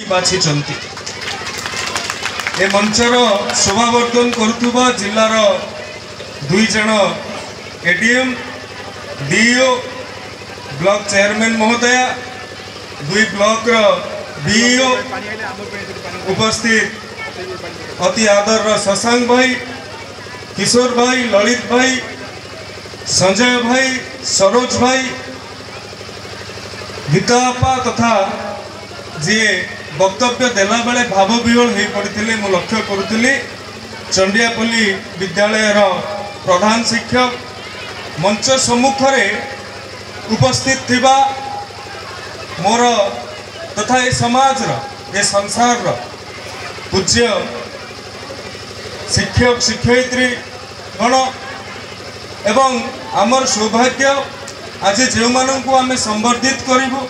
बाछी ए मंचर शोभावर्धन करुवा जिलार दुई जन एडीएम डीओ ब्लॉक चेयरमैन महोदय दुई ब्लॉक बीईओ उपस्थित अति आदर शशांक भाई किशोर भाई ललित भाई संजय भाई सरोज भाई गीतापा तथा जी वक्तव्य देला बेले भाव विहल हो पड़ते मु लक्ष्य करुली चंडियापल्ली विद्यालय प्रधान शिक्षक मंच सम्मुख उपस्थित थिबा मोर तथा ये समाज ये संसार पूज्य शिक्षक शिक्षयित्री गण एवं आमर सौभाग्य आज जो मानू आम संबर्धित करूँ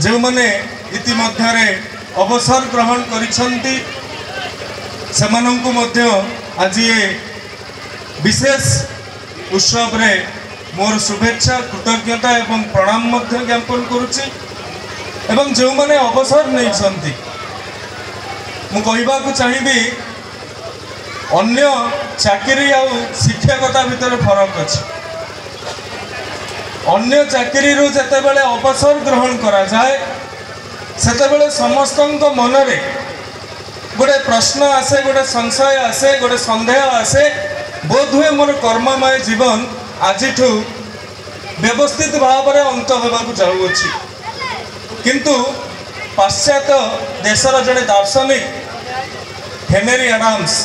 जो मैंने इतिमध्य अवसर ग्रहण करिसेंती आज ये विशेष उत्सव रे मोर शुभेच्छा कृतज्ञता एवं प्रणाम ज्ञापन करुच्ची एवं जो मैंने अवसर नहीं मु कहवा चाहिए अन्य चाकरी आ शिक्षकता भितर फरक अच्छे अन्य चाकरी जिते बड़े अवसर ग्रहण करा जाए सेते समस्त मनरे गोटे प्रश्न आसे गोटे संशय आसे गोटे सन्देह आसे बोध हुए मोर कर्ममय जीवन आज व्यवस्थित भाव में अंत होगा जाऊँगी किंतु पाश्चात्य देशर जड़े दार्शनिक हेनरी एडम्स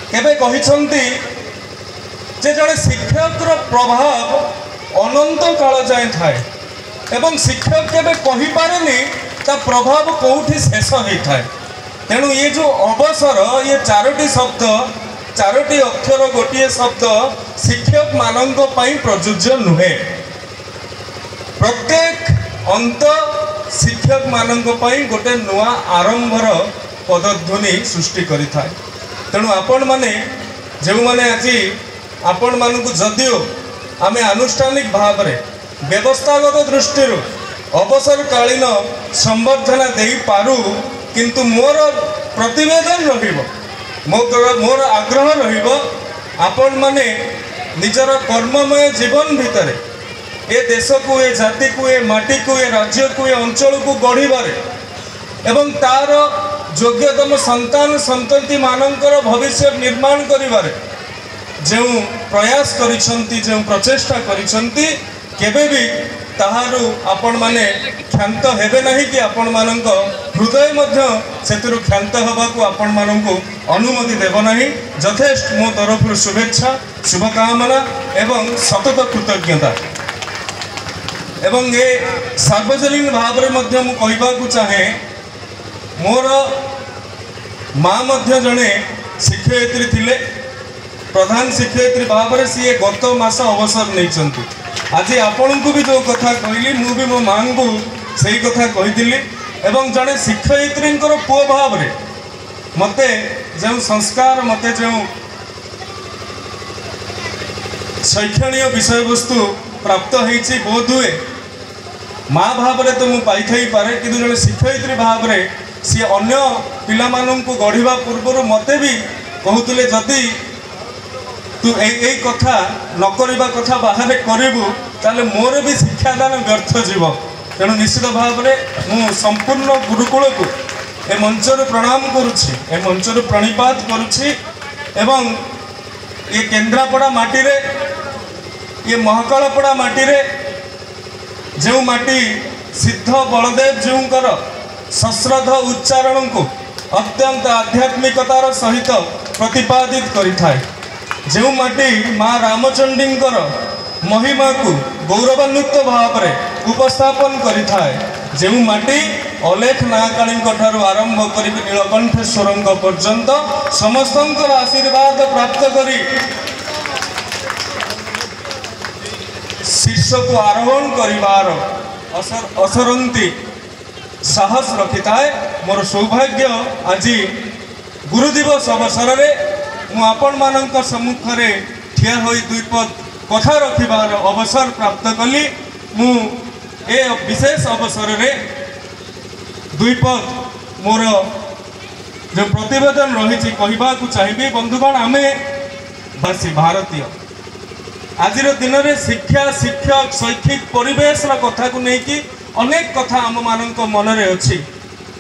केबे कहिसंती जे जड़े शिक्षक प्रभाव अनंत काल जाए थाए एवं शिक्षक केबे कहि पारेनी ता प्रभाव कोठी शेष होता है तेणु ये जो अवसर ये चारोटी शब्द चारोटी अक्षर गोटे शब्द शिक्षक मानक प्रযোज्य नुहे प्रत्येक अंत शिक्षक मानक गोटे नुआ आरंभर पदध्वनि सृष्टि करि थाए तेणु आपण माने जो माने आज आपण मानक जदिओ आमे आनुष्ठानिक भाव में व्यवस्थागत दृष्टि अवसरकालीन संबर्धना दे पारू किंतु मोर प्रतिवेदन मोर आग्रह आपण माने निजर कर्ममय जीवन भितर ए देश को ए जाति को ए माटी को ए राज्य को ए अंचल को गढ़िबारे एवं तार योग्यतम संतान संतति मानकर भविष्य निर्माण करिबारे जो प्रयास करिसंती जो प्रचेष्टा करिसंती केबे भी ताहारू आपण माने क्षांत हेबे नहीं कि आपण मानक हृदय मध्य सेतुरु क्षांत होबाकू आपण मानकू अनुमति देव नहीं यथेष्ट मो तरफ शुभेच्छा शुभकामना एवं सतत कृतज्ञता एवं ये सार्वजनिक भाव में मध्य मु कहबाकू चाहे मोर माँ मध्य जड़े शिक्षयित्री थिले प्रधान शिक्षयित्री भाव में सी गत मास अवसर नहीं आज आपण को भी जो कथा कहली मु भी मो माँ को सही कथा कही एवं जड़े शिक्षयित्री पुओ भाव में मते जो संस्कार मते जो शैक्षणिक विषय वस्तु प्राप्त होती बोध हुए माँ भाव में तो मुझे पाई पारे कि जड़े शिक्षयित्री भाव में सी अन्य पिला को गढ़ा पूर्व मते भी कहते जदि तू यही कथा न करवा कथा बाहर करूँ ताले मोर भी शिक्षादान व्यर्थ जीव तेणु निश्चित भाव में मु संपूर्ण गुरुकुल को ए मंचर प्रणाम करुच्ची ए मंचर प्रणिपात करुच्ची एवं ये केन्द्रापड़ा माटी रे ये महाकालपड़ा माटी रे जो माटी सिद्ध बलदेव जीकर सश्रद्ध उच्चारण को अत्यंत आध्यात्मिकतार सहित प्रतिपादित करिथाए जो माटी माँ रामचंडी महिमा को गौरवान्वित भाव में उपस्थापन करिथाए जो माटी अलेख नायकाणी आरंभ कर नीलकंठेश्वर पर्यंत समस्त आशीर्वाद प्राप्त करी शीर्ष को आरोहण करिवार असरंती साहस रखी थाए मोर सौभाग्य आज गुरुदिवस अवसर में आपण मानक सम्मुख में ठिया होई दुई पद कथा रखिबार अवसर प्राप्त कली मु ए विशेष अवसर में दुई पद मोर जो प्रतिवेदन रही कहवाक चाहिए बंधुगण आम बासी भारतीय आज दिन में शिक्षा शिक्षक शैक्षिक परिवेश कथा को लेकिन अनेक कथा आम मान मन में अच्छी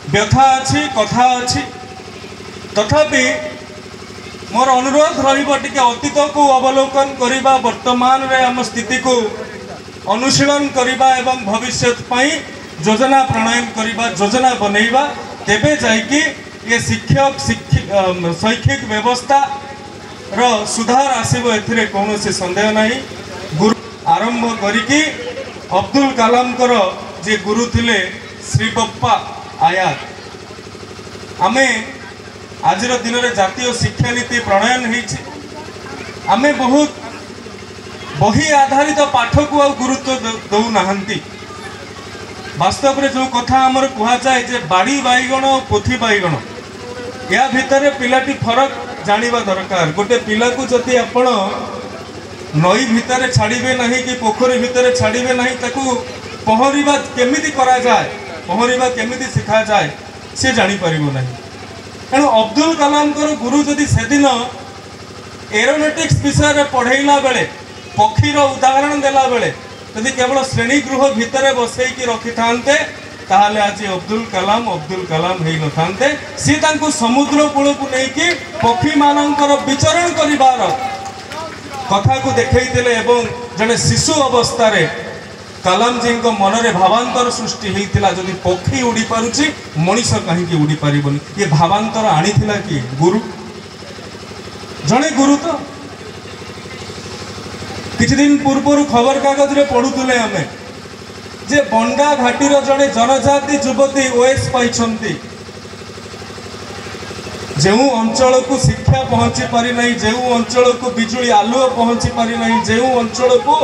व्यथा अच्छी कथा अच्छी तथापि मोर अनुरोध रही अतीत को अवलोकन करने वर्तमान रे आम स्थिति को अनुशीलन करने एवं भविष्य योजना प्रणयन करने योजना बनैबा तेबे जाइकी ये शिक्षक शैक्षिक व्यवस्था रो सुधार आसब ए कौन संदेह नहीं। गुरु आरंभ करिकी अब्दुल कलाम जे गुरु थिले श्री बप्पा आयात आमे आज दिन में जातीय शिक्षा नीति प्रणयन होइछि आमे बहुत बही आधारित पाठ को आ गुरुत्व दौ नाहंती वास्तव में जो कथा आमर कह जाए जे बाड़ी बैगण और पोथी बैगण या भितर पिलाटी फरक जानिबा दरकार। गोटे पिला को जदि आपण नई भितर छाड़िबे नहीं कि पोखरी भितर छाड़िबे नहीं ताकू पहरिबा केमिति करा जाए पहरिबा केमिति सिखा जाए से जानी परिबो नहीं। तेणु अब्दुल कलाम गुरु जदि से दिन एरोनॉटिक्स विषय पढ़ेला बेले पक्षीर उदाहरण देला बेले यदि केवल श्रेणी गृह भितर बसैकी रखि थांते ताहले आज अब्दुल कलाम हो न थांते सी तांको समुद्र कूल को लेकिन पक्षी मानकर विचरण करिवार कथा को देखैतिले एवं जने शिशु अवस्था रे कलाम जी को मन में भावांतर सृष्टि होता जदि पक्षी उड़ी पारुची मनीष कहीं उड़ी पारिबनी ये भावांतर आनीथिला कि गुरु जड़े गुरु तो किछि दिन पूर्व खबर कागज रे पढ़ुतले आमे जे बंडा घाटीर जड़े जनजाति युवती ओएस पाइछंती जो अंचल को शिक्षा पहुंची पारि नहीं जो अंचल को बिजुली आलुओ पहुंची पारि नहीं जो अंचल को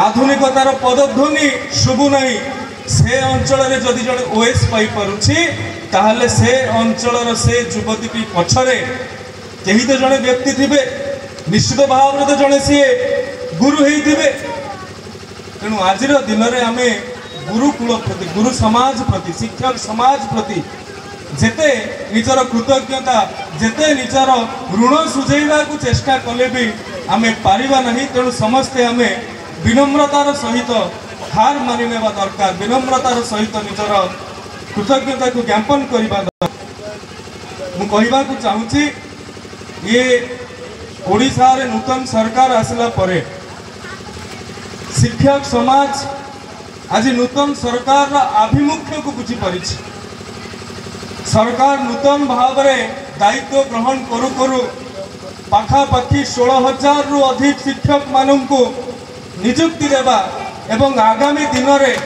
आधुनिकतार पदध्वनि शुभु नहीं से अंचल रे जदि जड़े ओएस पाई पारुछि ताहले से अंचल से युवती पछरे कहीं तो जड़े व्यक्ति थिबे निश्चित भाव में तो जड़े सी गुरु ही थिबे। तेणु आज दिन में आम गुरुकुल प्रति गुरु समाज प्रति शिक्षक समाज प्रति जेते निजर कृतज्ञता जेते निजर ऋण सुझेवा को चेष्टा कले भी आम पारिबा नहीं। तेणु समस्ते आम विनम्रतार सहित हार मानि नेबा दरकार विनम्रतार सहित निजर कृतज्ञता को ज्ञापन करबा मु कहबा को चाहूची ये ओडिशा रे नूतन सरकार आसला परे शिक्षक समाज आज नूतन सरकार आभिमुख्य को बुझी पारि सरकार नूतन भाव में दायित्व ग्रहण करू करू पाखापाखि 16,000 रु अधिक शिक्षक मानू निजुक्ति देवा एवं आगामी दिन में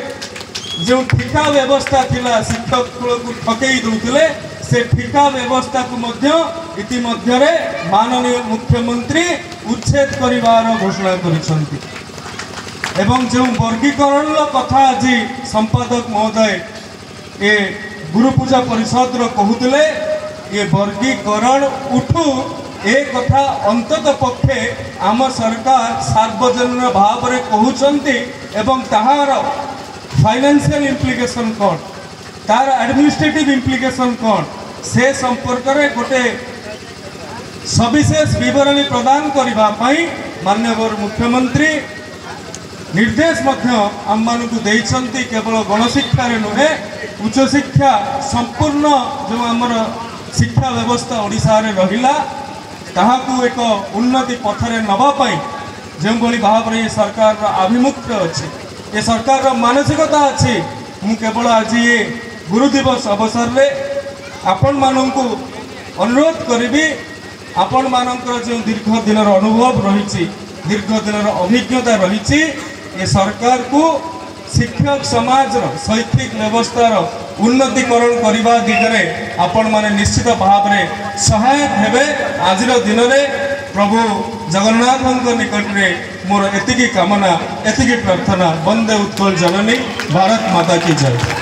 जो ठिका व्यवस्था थिला शिक्षक को ठकई दूसरे से ठिका व्यवस्था को इतिमध्य माननीय मुख्यमंत्री उच्छेद करिवार घोषणा करिसंती एवं जो वर्गीकरण कथा आज संपादक महोदय ये गुरु पूजा परिषद कहते ये वर्गीकरण उठू ए कथा अंतत पक्षे आम सरकार सार्वजनीन भाव में कहते एवं ताहार फाइनेंशियल इम्प्लिकेशन कौन तार एडमिनिस्ट्रेटिव इम्प्लिकेशन कौन से संपर्क में गोटे सविशेष विवरणी प्रदान करने माननीय मुख्यमंत्री निर्देश आम मानू देइछंती केवल गणशिक्षा नुहे उच्च शिक्षा संपूर्ण जो आमर शिक्षा व्यवस्था ओडिशा रे रहिला ताहाकू एक उन्नति पथरे नवापाई जो भाव में ये सरकार आभिमुख्य अच्छी ये सरकार मानसिकता अच्छी मु केवल आज ये गुरु दिवस अवसर में आपण मानू अनुरोध करी आपण मानकर जो दीर्घ दिन अनुभव रही दीर्घ दिन अभिज्ञता रही ये सरकार को शिक्षक समाज शैक्षिक व्यवस्थार उन्नतिकरण करने दिगरे आपण माने निश्चित भाव में सहायक हेबे। आज दिन में प्रभु जगन्नाथ निकट में मोर एतिकी कामना एतिकी प्रार्थना। वंदे उत्कल जननी भारत माता की जय।